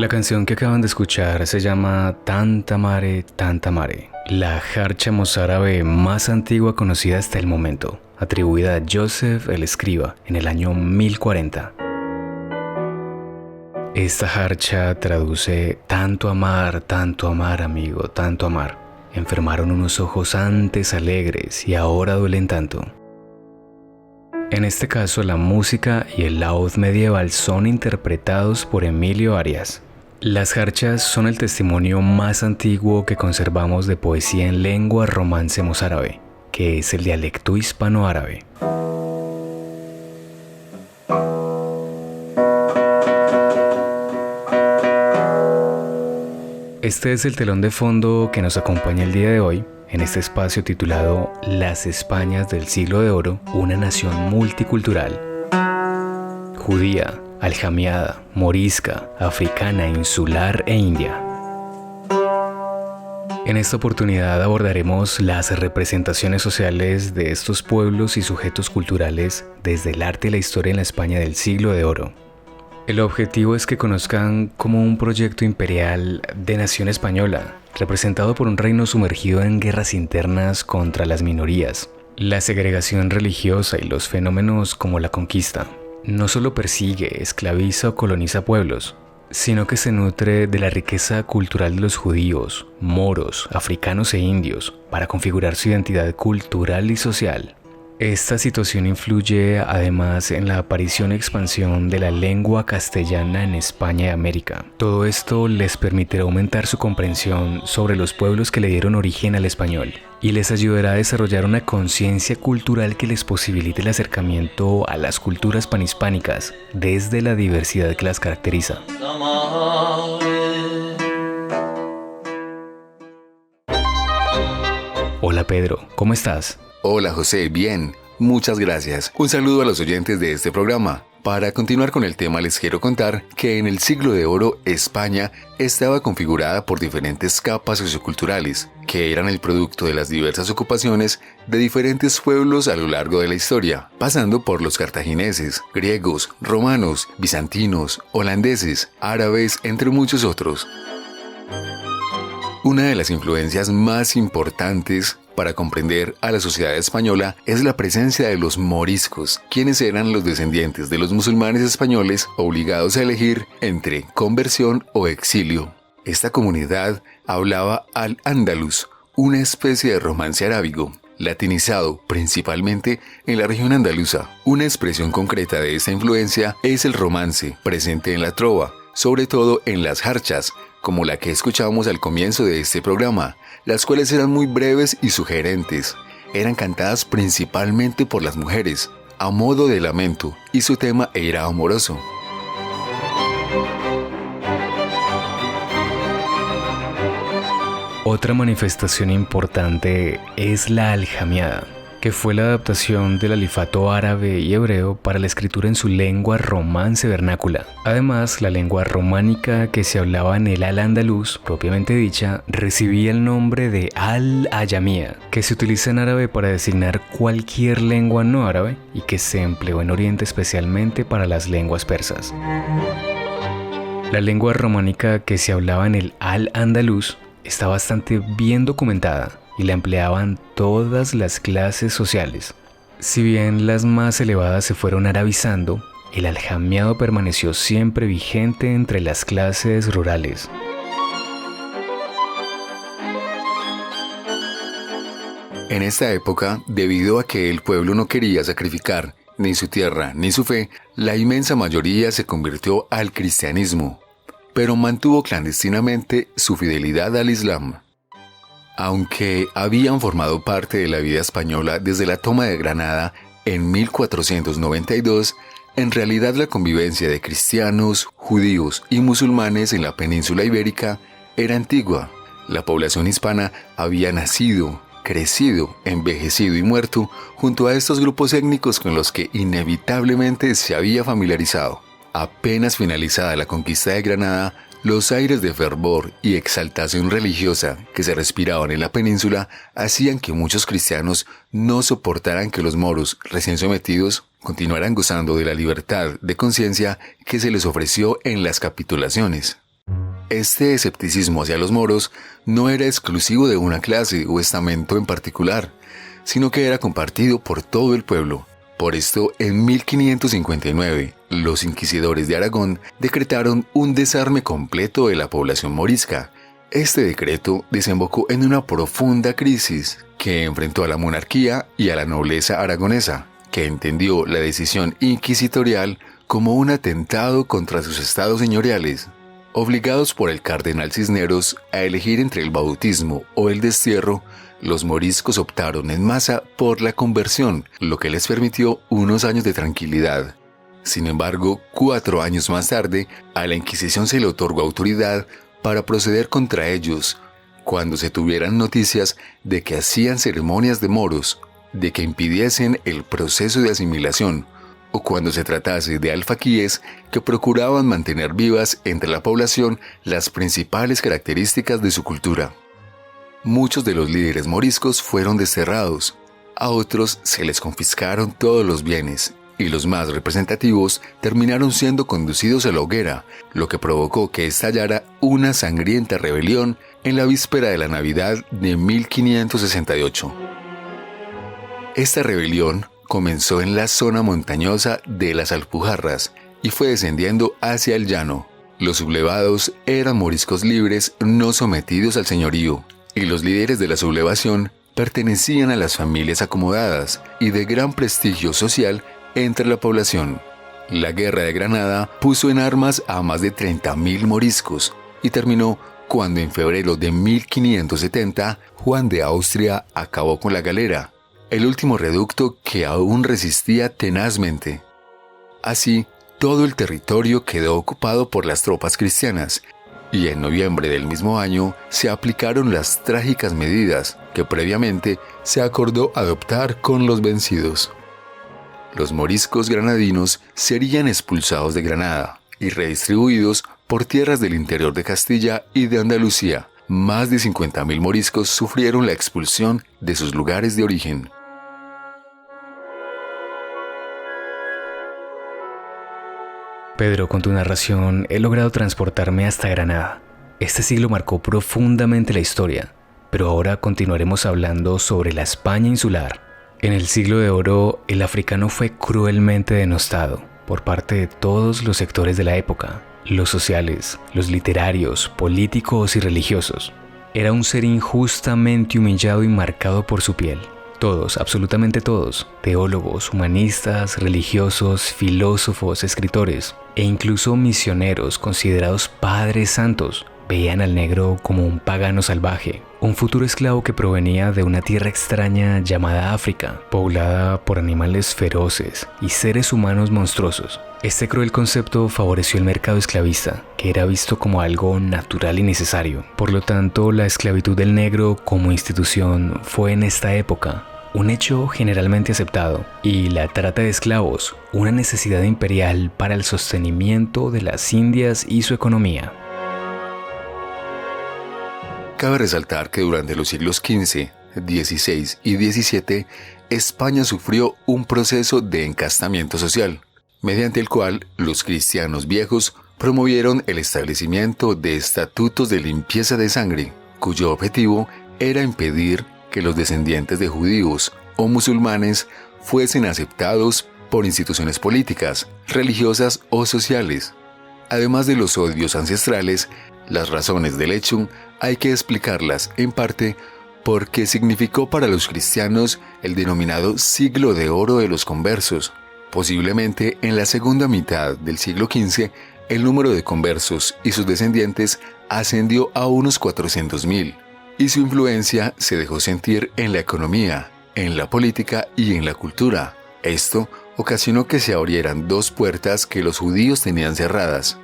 La canción que acaban de escuchar se llama Tanta Mare, Tanta Mare, la jarcha mozárabe más antigua conocida hasta el momento, atribuida a Joseph el Escriba en el año 1040. Esta jarcha traduce tanto amar, amigo, tanto amar. Enfermaron unos ojos antes alegres y ahora duelen tanto. En este caso, la música y el laúd medieval son interpretados por Emilio Arias. Las jarchas son el testimonio más antiguo que conservamos de poesía en lengua romance mozárabe, que es el dialecto hispano-árabe. Este es el telón de fondo que nos acompaña el día de hoy, en este espacio titulado Las Españas del Siglo de Oro, una nación multicultural. Judía, aljamiada, morisca, africana, insular e india. En esta oportunidad abordaremos las representaciones sociales de estos pueblos y sujetos culturales desde el arte y la historia en la España del Siglo de Oro. El objetivo es que conozcan como un proyecto imperial de nación española, representado por un reino sumergido en guerras internas contra las minorías, la segregación religiosa y los fenómenos como la conquista. No solo persigue, esclaviza o coloniza pueblos, sino que se nutre de la riqueza cultural de los judíos, moros, africanos e indios para configurar su identidad cultural y social. Esta situación influye además en la aparición y expansión de la lengua castellana en España y América. Todo esto les permitirá aumentar su comprensión sobre los pueblos que le dieron origen al español y les ayudará a desarrollar una conciencia cultural que les posibilite el acercamiento a las culturas panhispánicas desde la diversidad que las caracteriza. Hola Pedro, ¿cómo estás? Hola José, bien, muchas gracias. Un saludo a los oyentes de este programa. Para continuar con el tema les quiero contar que en el Siglo de Oro España estaba configurada por diferentes capas socioculturales que eran el producto de las diversas ocupaciones de diferentes pueblos a lo largo de la historia, pasando por los cartagineses, griegos, romanos, bizantinos, holandeses, árabes, entre muchos otros. Una de las influencias más importantes para comprender a la sociedad española es la presencia de los moriscos, quienes eran los descendientes de los musulmanes españoles obligados a elegir entre conversión o exilio. Esta comunidad hablaba al andaluz, una especie de romance arábigo, latinizado principalmente en la región andaluza. Una expresión concreta de esta influencia es el romance, presente en la trova, sobre todo en las jarchas, como la que escuchábamos al comienzo de este programa, las cuales eran muy breves y sugerentes. Eran cantadas principalmente por las mujeres, a modo de lamento, y su tema era amoroso. Otra manifestación importante es la aljamiada, que fue la adaptación del alifato árabe y hebreo para la escritura en su lengua romance vernácula. Además, la lengua románica que se hablaba en el al-andaluz, propiamente dicha, recibía el nombre de al-ayamía, que se utiliza en árabe para designar cualquier lengua no árabe y que se empleó en Oriente especialmente para las lenguas persas. La lengua románica que se hablaba en el al-andaluz está bastante bien documentada y la empleaban todas las clases sociales. Si bien las más elevadas se fueron arabizando, el aljamiado permaneció siempre vigente entre las clases rurales. En esta época, debido a que el pueblo no quería sacrificar ni su tierra ni su fe, la inmensa mayoría se convirtió al cristianismo, pero mantuvo clandestinamente su fidelidad al Islam. Aunque habían formado parte de la vida española desde la toma de Granada en 1492, en realidad la convivencia de cristianos, judíos y musulmanes en la península ibérica era antigua. La población hispana había nacido, crecido, envejecido y muerto junto a estos grupos étnicos con los que inevitablemente se había familiarizado. Apenas finalizada la conquista de Granada, los aires de fervor y exaltación religiosa que se respiraban en la península hacían que muchos cristianos no soportaran que los moros recién sometidos continuaran gozando de la libertad de conciencia que se les ofreció en las capitulaciones. Este escepticismo hacia los moros no era exclusivo de una clase o estamento en particular, sino que era compartido por todo el pueblo. Por esto, en 1559, los inquisidores de Aragón decretaron un desarme completo de la población morisca. Este decreto desembocó en una profunda crisis que enfrentó a la monarquía y a la nobleza aragonesa, que entendió la decisión inquisitorial como un atentado contra sus estados señoriales. Obligados por el cardenal Cisneros a elegir entre el bautismo o el destierro, los moriscos optaron en masa por la conversión, lo que les permitió unos años de tranquilidad. Sin embargo, 4 años más tarde, a la Inquisición se le otorgó autoridad para proceder contra ellos, cuando se tuvieran noticias de que hacían ceremonias de moros, de que impidiesen el proceso de asimilación, o cuando se tratase de alfaquíes que procuraban mantener vivas entre la población las principales características de su cultura. Muchos de los líderes moriscos fueron desterrados, a otros se les confiscaron todos los bienes, y los más representativos terminaron siendo conducidos a la hoguera, lo que provocó que estallara una sangrienta rebelión en la víspera de la Navidad de 1568. Esta rebelión comenzó en la zona montañosa de las Alpujarras y fue descendiendo hacia el llano. Los sublevados eran moriscos libres no sometidos al señorío, y los líderes de la sublevación pertenecían a las familias acomodadas y de gran prestigio social entre la población. La Guerra de Granada puso en armas a más de 30.000 moriscos y terminó cuando en febrero de 1570 Juan de Austria acabó con la Galera, el último reducto que aún resistía tenazmente. Así, todo el territorio quedó ocupado por las tropas cristianas, y en noviembre del mismo año se aplicaron las trágicas medidas que previamente se acordó adoptar con los vencidos. Los moriscos granadinos serían expulsados de Granada y redistribuidos por tierras del interior de Castilla y de Andalucía. Más de 50.000 moriscos sufrieron la expulsión de sus lugares de origen. Pedro, con tu narración he logrado transportarme hasta Granada. Este siglo marcó profundamente la historia, pero ahora continuaremos hablando sobre la España insular. En el siglo de oro, el africano fue cruelmente denostado por parte de todos los sectores de la época, los sociales, los literarios, políticos y religiosos. Era un ser injustamente humillado y marcado por su piel. Todos, absolutamente todos, teólogos, humanistas, religiosos, filósofos, escritores e incluso misioneros considerados padres santos, veían al negro como un pagano salvaje, un futuro esclavo que provenía de una tierra extraña llamada África, poblada por animales feroces y seres humanos monstruosos. Este cruel concepto favoreció el mercado esclavista, que era visto como algo natural y necesario. Por lo tanto, la esclavitud del negro como institución fue en esta época un hecho generalmente aceptado, y la trata de esclavos una necesidad imperial para el sostenimiento de las Indias y su economía. Cabe resaltar que durante los siglos XV, XVI y XVII, España sufrió un proceso de encastamiento social, mediante el cual los cristianos viejos promovieron el establecimiento de estatutos de limpieza de sangre, cuyo objetivo era impedir que los descendientes de judíos o musulmanes fuesen aceptados por instituciones políticas, religiosas o sociales. Además de los odios ancestrales, las razones del hecho hay que explicarlas en parte porque significó para los cristianos el denominado siglo de oro de los conversos. Posiblemente en la segunda mitad del siglo XV, el número de conversos y sus descendientes ascendió a unos 400.000, y su influencia se dejó sentir en la economía, en la política y en la cultura. Esto ocasionó que se abrieran dos puertas que los judíos tenían cerradas.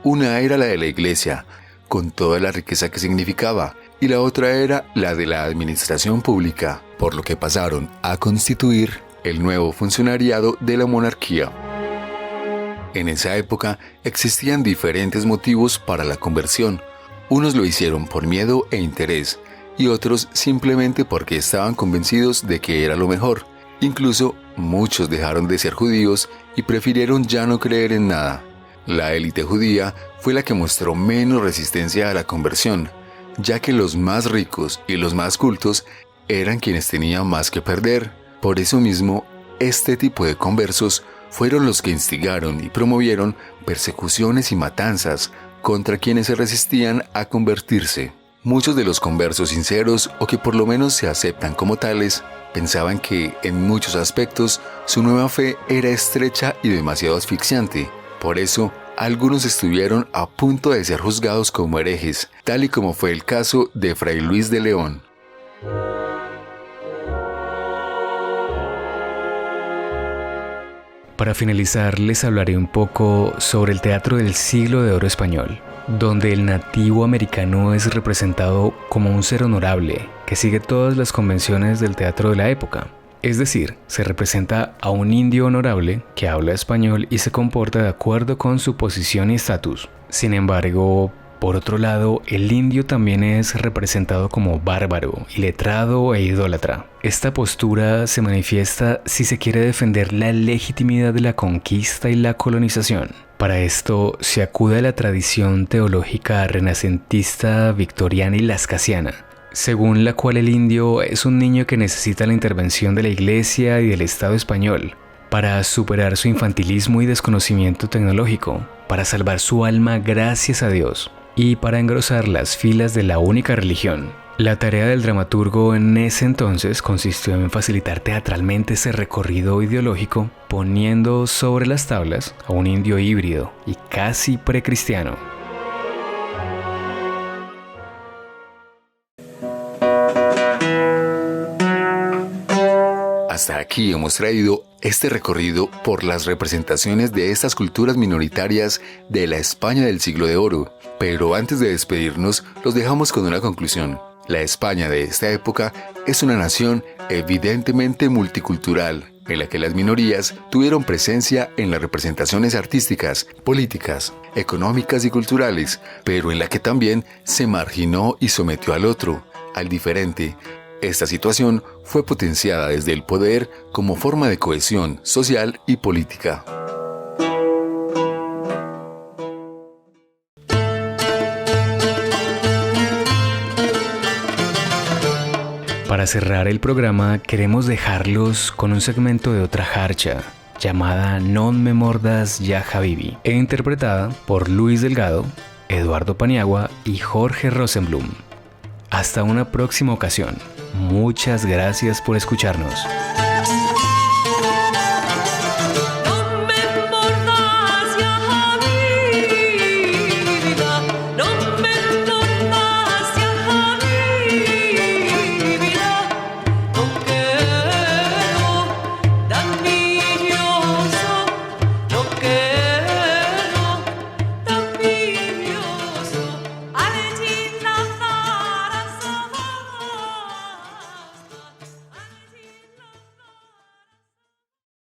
Una era la de la iglesia, con toda la riqueza que significaba, y la otra era la de la administración pública, por lo que pasaron a constituir el nuevo funcionariado de la monarquía. En esa época existían diferentes motivos para la conversión. Unos lo hicieron por miedo e interés, y otros simplemente porque estaban convencidos de que era lo mejor. Incluso muchos dejaron de ser judíos y prefirieron ya no creer en nada. La élite judía fue la que mostró menos resistencia a la conversión, ya que los más ricos y los más cultos eran quienes tenían más que perder. Por eso mismo, este tipo de conversos fueron los que instigaron y promovieron persecuciones y matanzas contra quienes se resistían a convertirse. Muchos de los conversos sinceros, o que por lo menos se aceptan como tales, pensaban que, en muchos aspectos, su nueva fe era estrecha y demasiado asfixiante. Por eso, algunos estuvieron a punto de ser juzgados como herejes, tal y como fue el caso de Fray Luis de León. Para finalizar, les hablaré un poco sobre el teatro del siglo de oro español, donde el nativo americano es representado como un ser honorable que sigue todas las convenciones del teatro de la época. Es decir, se representa a un indio honorable que habla español y se comporta de acuerdo con su posición y estatus. Sin embargo, por otro lado, el indio también es representado como bárbaro, iletrado e idólatra. Esta postura se manifiesta si se quiere defender la legitimidad de la conquista y la colonización. Para esto se acude a la tradición teológica renacentista, victoriana y lascasiana, según la cual el indio es un niño que necesita la intervención de la Iglesia y del Estado español para superar su infantilismo y desconocimiento tecnológico, para salvar su alma gracias a Dios y para engrosar las filas de la única religión. La tarea del dramaturgo en ese entonces consistió en facilitar teatralmente ese recorrido ideológico, poniendo sobre las tablas a un indio híbrido y casi precristiano. Hasta aquí hemos traído este recorrido por las representaciones de estas culturas minoritarias de la España del siglo de oro. Pero antes de despedirnos, los dejamos con una conclusión. La España de esta época es una nación evidentemente multicultural, en la que las minorías tuvieron presencia en las representaciones artísticas, políticas, económicas y culturales, pero en la que también se marginó y sometió al otro, al diferente. Esta situación fue potenciada desde el poder como forma de cohesión social y política. Para cerrar el programa, queremos dejarlos con un segmento de otra jarcha llamada Non me mordas ya Habibi, e interpretada por Luis Delgado, Eduardo Paniagua y Jorge Rosenblum. Hasta una próxima ocasión. Muchas gracias por escucharnos.